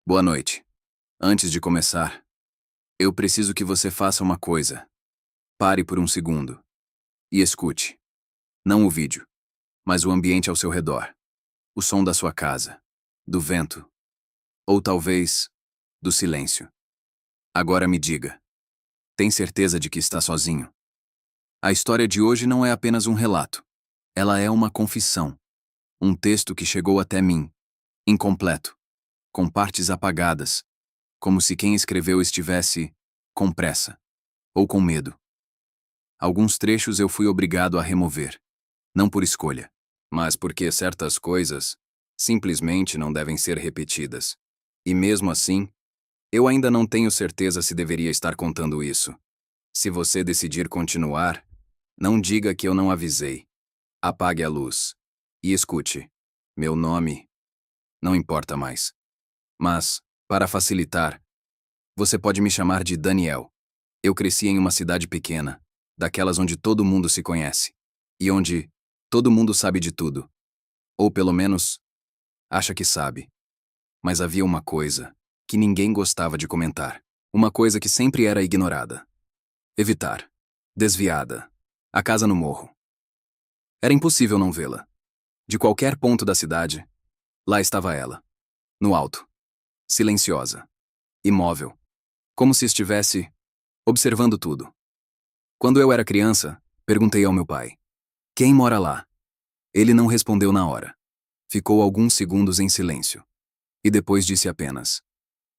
Boa noite. Antes de começar, eu preciso que você faça uma coisa. Pare por um segundo e escute. Não o vídeo, mas o ambiente ao seu redor. O som da sua casa, do vento, ou talvez, do silêncio. Agora me diga, tem certeza de que está sozinho? A história de hoje não é apenas um relato. Ela é uma confissão. Um texto que chegou até mim, incompleto, com partes apagadas, como se quem escreveu estivesse com pressa ou com medo. Alguns trechos eu fui obrigado a remover, não por escolha, mas porque certas coisas simplesmente não devem ser repetidas. E mesmo assim, eu ainda não tenho certeza se deveria estar contando isso. Se você decidir continuar, não diga que eu não avisei. Apague a luz e escute. Meu nome não importa mais. Mas, para facilitar, você pode me chamar de Daniel. Eu cresci em uma cidade pequena, daquelas onde todo mundo se conhece. E onde todo mundo sabe de tudo. Ou pelo menos, acha que sabe. Mas havia uma coisa que ninguém gostava de comentar. Uma coisa que sempre era ignorada. Evitar. Desviada. A casa no morro. Era impossível não vê-la. De qualquer ponto da cidade, lá estava ela. No alto. Silenciosa. Imóvel. Como se estivesse observando tudo. Quando eu era criança, perguntei ao meu pai: quem mora lá? Ele não respondeu na hora. Ficou alguns segundos em silêncio. E depois disse apenas: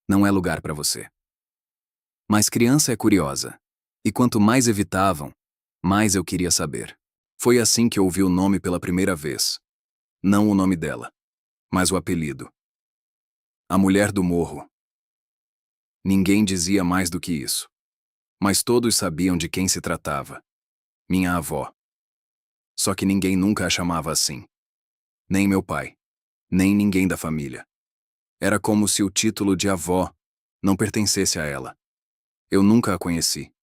não é lugar para você. Mas criança é curiosa. E quanto mais evitavam, mais eu queria saber. Foi assim que ouvi o nome pela primeira vez. Não o nome dela, mas o apelido. A mulher do morro. Ninguém dizia mais do que isso. Mas todos sabiam de quem se tratava. Minha avó. Só que ninguém nunca a chamava assim. Nem meu pai. Nem ninguém da família. Era como se o título de avó não pertencesse a ela. Eu nunca a conheci.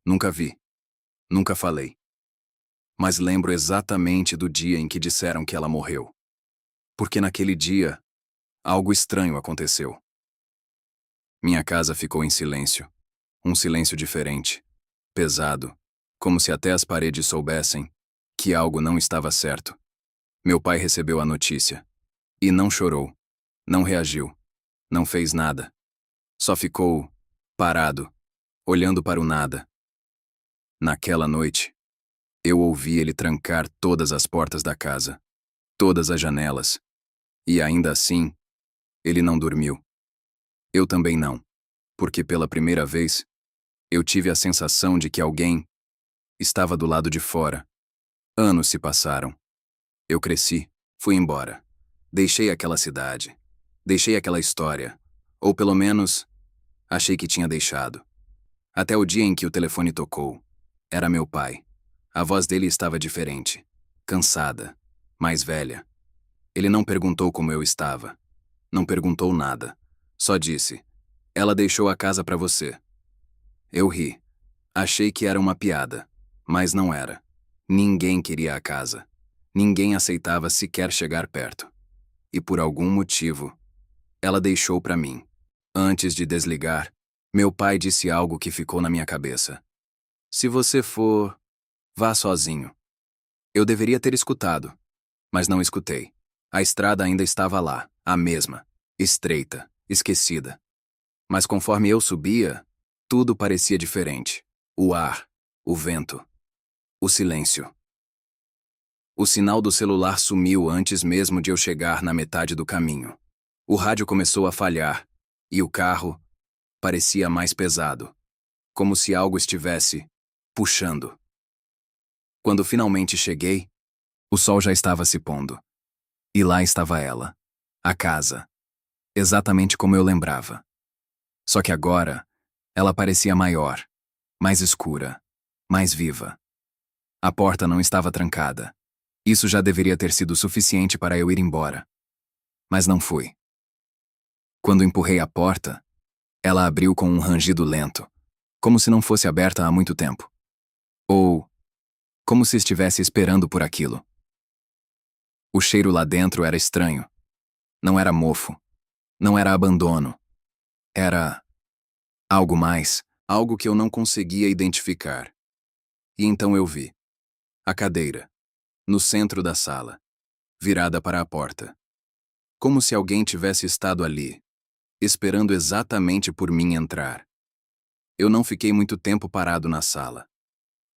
Nunca vi. Nunca falei. Mas lembro exatamente do dia em que disseram que ela morreu. Porque naquele dia, algo estranho aconteceu. Minha casa ficou em silêncio. Um silêncio diferente. Pesado. Como se até as paredes soubessem que algo não estava certo. Meu pai recebeu a notícia. E não chorou. Não reagiu. Não fez nada. Só ficou parado, olhando para o nada. Naquela noite, eu ouvi ele trancar todas as portas da casa, todas as janelas. E ainda assim, ele não dormiu. Eu também não, porque pela primeira vez, eu tive a sensação de que alguém estava do lado de fora. Anos se passaram. Eu cresci, fui embora. Deixei aquela cidade. Deixei aquela história. Ou pelo menos, achei que tinha deixado. Até o dia em que o telefone tocou. Era meu pai. A voz dele estava diferente. Cansada. Mais velha. Ele não perguntou como eu estava. Não perguntou nada. Só disse: ela deixou a casa para você. Eu ri. Achei que era uma piada. Mas não era. Ninguém queria a casa. Ninguém aceitava sequer chegar perto. E por algum motivo, ela deixou para mim. Antes de desligar, meu pai disse algo que ficou na minha cabeça. Se você for, vá sozinho. Eu deveria ter escutado, mas não escutei. A estrada ainda estava lá, a mesma, estreita, esquecida. Mas conforme eu subia, tudo parecia diferente. O ar, o vento, o silêncio. O sinal do celular sumiu antes mesmo de eu chegar na metade do caminho. O rádio começou a falhar, e o carro parecia mais pesado, como se algo estivesse puxando. Quando finalmente cheguei, o sol já estava se pondo. E lá estava ela, a casa, exatamente como eu lembrava. Só que agora, ela parecia maior, mais escura, mais viva. A porta não estava trancada. Isso já deveria ter sido suficiente para eu ir embora. Mas não fui. Quando empurrei a porta, ela abriu com um rangido lento, como se não fosse aberta há muito tempo. Ou como se estivesse esperando por aquilo. O cheiro lá dentro era estranho. Não era mofo. Não era abandono. Era algo mais, algo que eu não conseguia identificar. E então eu vi a cadeira, no centro da sala, virada para a porta. Como se alguém tivesse estado ali, esperando exatamente por mim entrar. Eu não fiquei muito tempo parado na sala.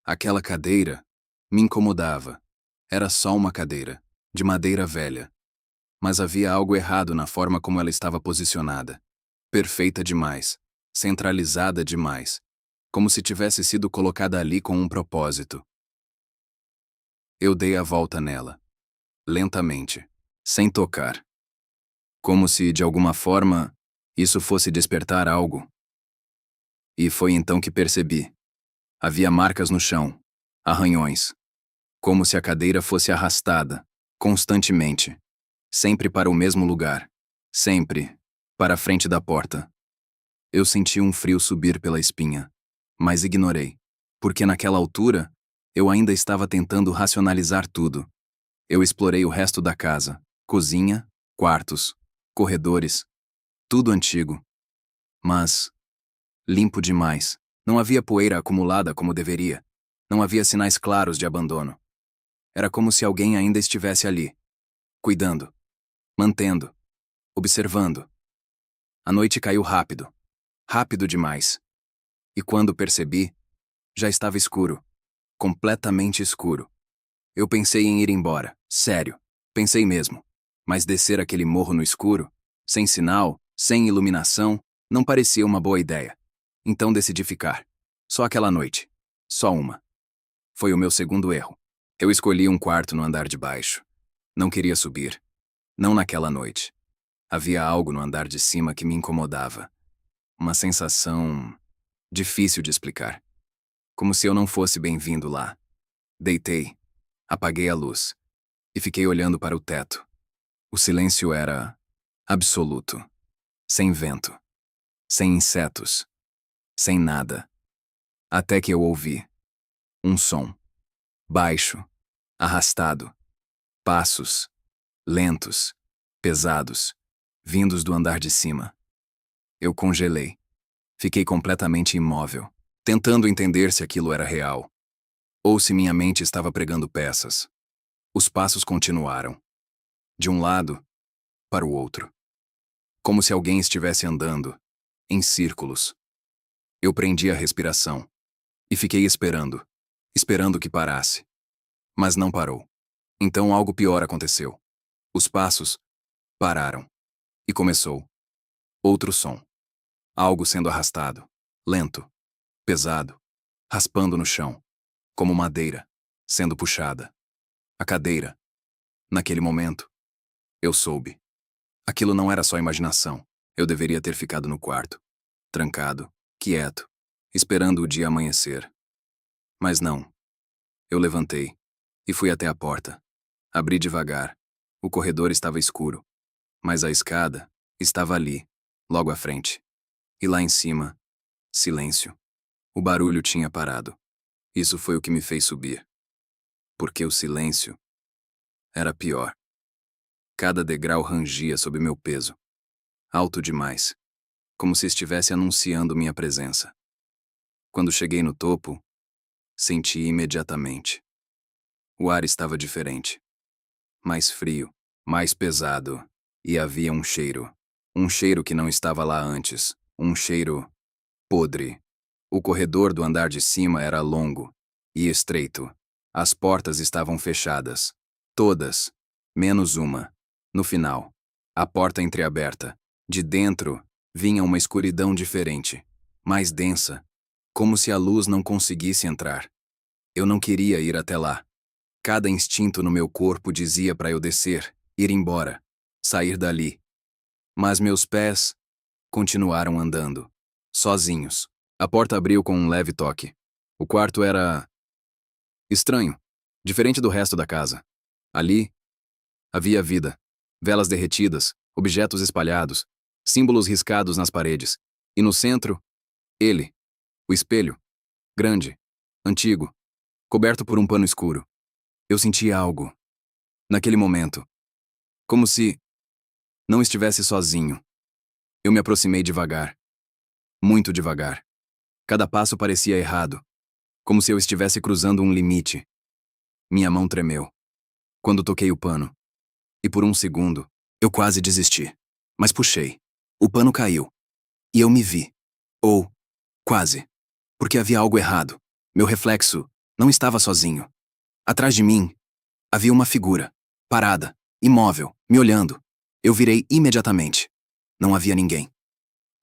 Aquela cadeira me incomodava. Era só uma cadeira, de madeira velha. Mas havia algo errado na forma como ela estava posicionada. Perfeita demais, centralizada demais, como se tivesse sido colocada ali com um propósito. Eu dei a volta nela, lentamente, sem tocar. Como se, de alguma forma, isso fosse despertar algo. E foi então que percebi. Havia marcas no chão, arranhões, como se a cadeira fosse arrastada, constantemente, sempre para o mesmo lugar, sempre para a frente da porta. Eu senti um frio subir pela espinha, mas ignorei, porque naquela altura, eu ainda estava tentando racionalizar tudo. Eu explorei o resto da casa, cozinha, quartos, corredores, tudo antigo. Mas limpo demais. Não havia poeira acumulada como deveria. Não havia sinais claros de abandono. Era como se alguém ainda estivesse ali, cuidando, mantendo, observando. A noite caiu rápido. Rápido demais. E quando percebi, já estava escuro. Completamente escuro. Eu pensei em ir embora. Sério. Pensei mesmo. Mas descer aquele morro no escuro, sem sinal, sem iluminação, não parecia uma boa ideia. Então decidi ficar. Só aquela noite. Só uma. Foi o meu segundo erro. Eu escolhi um quarto no andar de baixo. Não queria subir. Não naquela noite. Havia algo no andar de cima que me incomodava. Uma sensação difícil de explicar. Como se eu não fosse bem-vindo lá. Deitei, apaguei a luz e fiquei olhando para o teto. O silêncio era absoluto. Sem vento. Sem insetos. Sem nada. Até que eu ouvi um som. Baixo. Arrastado. Passos. Lentos. Pesados. Vindos do andar de cima. Eu congelei. Fiquei completamente imóvel, tentando entender se aquilo era real, ou se minha mente estava pregando peças. Os passos continuaram. De um lado, para o outro. Como se alguém estivesse andando, em círculos. Eu prendi a respiração. E fiquei esperando. Esperando que parasse. Mas não parou. Então algo pior aconteceu. Os passos pararam. E começou outro som. Algo sendo arrastado. Lento. Pesado. Raspando no chão. Como madeira. Sendo puxada. A cadeira. Naquele momento, eu soube. Aquilo não era só imaginação. Eu deveria ter ficado no quarto. Trancado. Quieto. Esperando o dia amanhecer. Mas não. Eu levantei. E fui até a porta. Abri devagar. O corredor estava escuro. Mas a escada estava ali, logo à frente. E lá em cima, silêncio. O barulho tinha parado. Isso foi o que me fez subir. Porque o silêncio era pior. Cada degrau rangia sob meu peso. Alto demais. Como se estivesse anunciando minha presença. Quando cheguei no topo, senti imediatamente. O ar estava diferente. Mais frio, mais pesado. E havia um cheiro. Um cheiro que não estava lá antes. Um cheiro podre. O corredor do andar de cima era longo e estreito. As portas estavam fechadas. Todas, menos uma. No final, a porta entreaberta. De dentro, vinha uma escuridão diferente, mais densa, como se a luz não conseguisse entrar. Eu não queria ir até lá. Cada instinto no meu corpo dizia para eu descer, ir embora, sair dali. Mas meus pés continuaram andando, sozinhos. A porta abriu com um leve toque. O quarto era estranho, diferente do resto da casa. Ali havia vida, velas derretidas, objetos espalhados, símbolos riscados nas paredes. E no centro, ele, o espelho, grande, antigo, coberto por um pano escuro. Eu sentia algo, naquele momento, como se não estivesse sozinho. Eu me aproximei devagar, muito devagar. Cada passo parecia errado, como se eu estivesse cruzando um limite. Minha mão tremeu quando toquei o pano, e por um segundo, eu quase desisti. Mas puxei. O pano caiu, e eu me vi. Ou, quase. Porque havia algo errado. Meu reflexo não estava sozinho. Atrás de mim, havia uma figura, parada, imóvel, me olhando. Eu virei imediatamente. Não havia ninguém.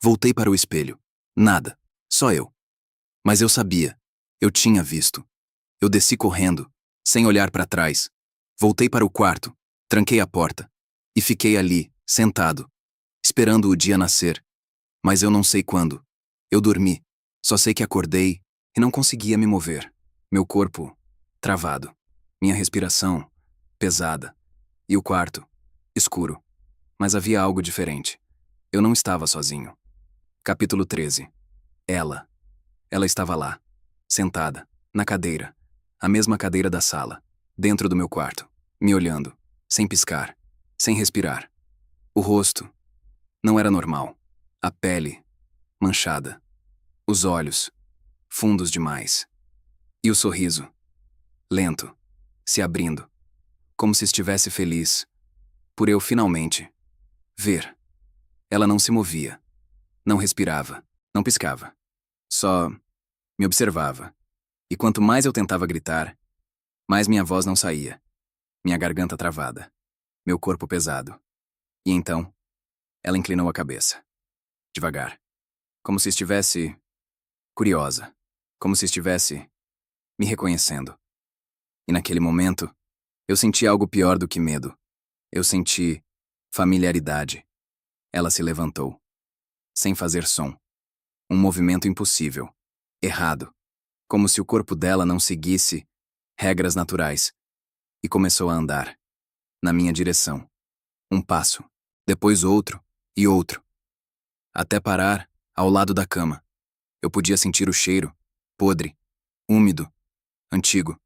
Voltei para o espelho. Nada. Só eu. Mas eu sabia. Eu tinha visto. Eu desci correndo, sem olhar para trás. Voltei para o quarto, tranquei a porta. E fiquei ali, sentado, esperando o dia nascer. Mas eu não sei quando. Eu dormi. Só sei que acordei e não conseguia me mover. Meu corpo, travado. Minha respiração, pesada. E o quarto, escuro. Mas havia algo diferente. Eu não estava sozinho. Capítulo 13. Ela. Ela estava lá, sentada, na cadeira. A mesma cadeira da sala, dentro do meu quarto, me olhando, sem piscar, sem respirar. O rosto não era normal. A pele, manchada. Os olhos, fundos demais. E o sorriso, lento, se abrindo, como se estivesse feliz, por eu finalmente ver. Ela não se movia, não respirava, não piscava. Só me observava. E quanto mais eu tentava gritar, mais minha voz não saía. Minha garganta travada, meu corpo pesado. E então, ela inclinou a cabeça. Devagar. Como se estivesse curiosa. Como se estivesse me reconhecendo. E naquele momento, eu senti algo pior do que medo. Eu senti familiaridade. Ela se levantou, sem fazer som. Um movimento impossível. Errado. Como se o corpo dela não seguisse regras naturais. E começou a andar. Na minha direção. Um passo. Depois outro. E outro. Até parar ao lado da cama. Eu podia sentir o cheiro. Podre. Úmido. Antigo.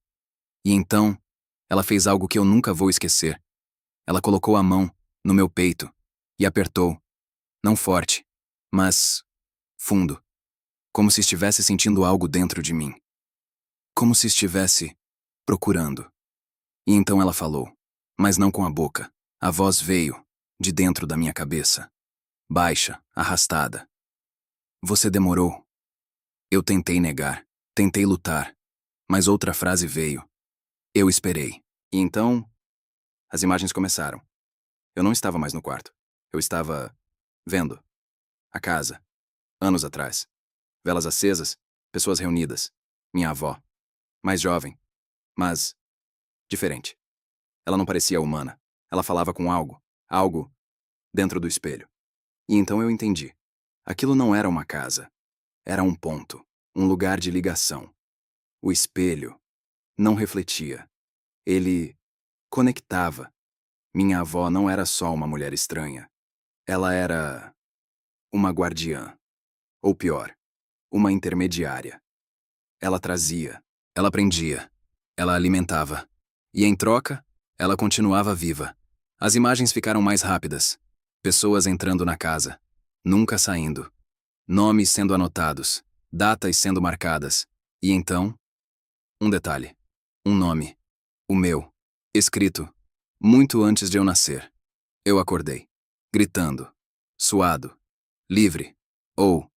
E então, ela fez algo que eu nunca vou esquecer. Ela colocou a mão no meu peito e apertou. Não forte, mas fundo. Como se estivesse sentindo algo dentro de mim. Como se estivesse procurando. E então ela falou, mas não com a boca. A voz veio de dentro da minha cabeça. Baixa, arrastada. Você demorou. Eu tentei negar, tentei lutar, mas outra frase veio. Eu esperei. E então, as imagens começaram. Eu não estava mais no quarto. Eu estava vendo a casa, anos atrás. Velas acesas, pessoas reunidas. Minha avó, mais jovem, mas diferente. Ela não parecia humana. Ela falava com algo dentro do espelho. E então eu entendi. Aquilo não era uma casa. Era um ponto, um lugar de ligação. O espelho não refletia. Ele conectava. Minha avó não era só uma mulher estranha. Ela era uma guardiã. Ou pior, uma intermediária. Ela trazia, ela prendia, ela alimentava. E em troca, ela continuava viva. As imagens ficaram mais rápidas. Pessoas entrando na casa, nunca saindo. Nomes sendo anotados, datas sendo marcadas. E então, um detalhe. Um nome. O meu. Escrito. Muito antes de eu nascer. Eu acordei. Gritando. Suado. Livre. Ou,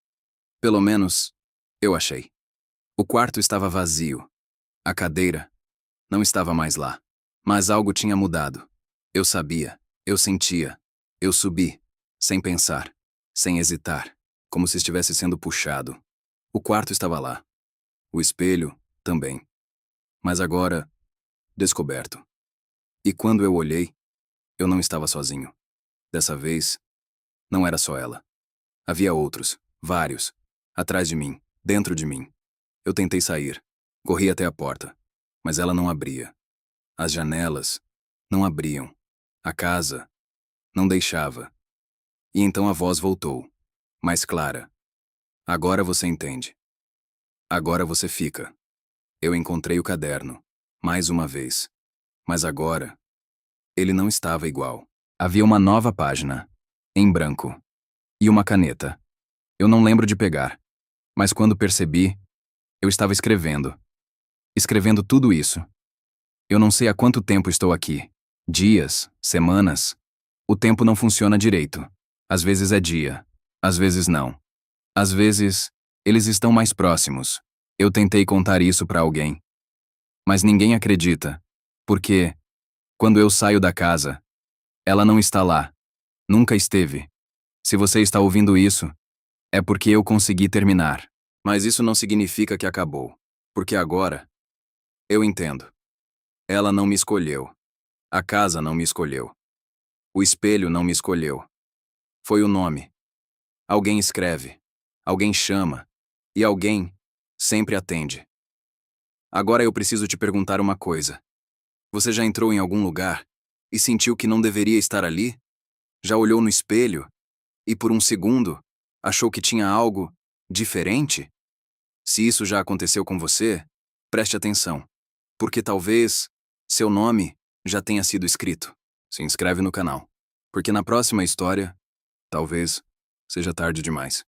pelo menos, eu achei. O quarto estava vazio. A cadeira não estava mais lá. Mas algo tinha mudado. Eu sabia. Eu sentia. Eu subi. Sem pensar. Sem hesitar. Como se estivesse sendo puxado. O quarto estava lá. O espelho também. Mas agora, descoberto. E quando eu olhei, eu não estava sozinho. Dessa vez, não era só ela. Havia outros, vários, atrás de mim, dentro de mim. Eu tentei sair. Corri até a porta. Mas ela não abria. As janelas não abriam. A casa não deixava. E então a voz voltou, mais clara. Agora você entende. Agora você fica. Eu encontrei o caderno, mais uma vez. Mas agora, ele não estava igual. Havia uma nova página, em branco, e uma caneta. Eu não lembro de pegar. Mas quando percebi, eu estava escrevendo. Escrevendo tudo isso. Eu não sei há quanto tempo estou aqui. Dias, semanas. O tempo não funciona direito. Às vezes é dia. Às vezes não. Às vezes, eles estão mais próximos. Eu tentei contar isso para alguém. Mas ninguém acredita. Porque, quando eu saio da casa, ela não está lá. Nunca esteve. Se você está ouvindo isso, é porque eu consegui terminar. Mas isso não significa que acabou. Porque agora, eu entendo. Ela não me escolheu. A casa não me escolheu. O espelho não me escolheu. Foi o nome. Alguém escreve. Alguém chama. E alguém sempre atende. Agora eu preciso te perguntar uma coisa. Você já entrou em algum lugar e sentiu que não deveria estar ali? Já olhou no espelho e, por um segundo, achou que tinha algo diferente? Se isso já aconteceu com você, preste atenção, porque talvez seu nome já tenha sido escrito. Se inscreve no canal, porque na próxima história, talvez seja tarde demais.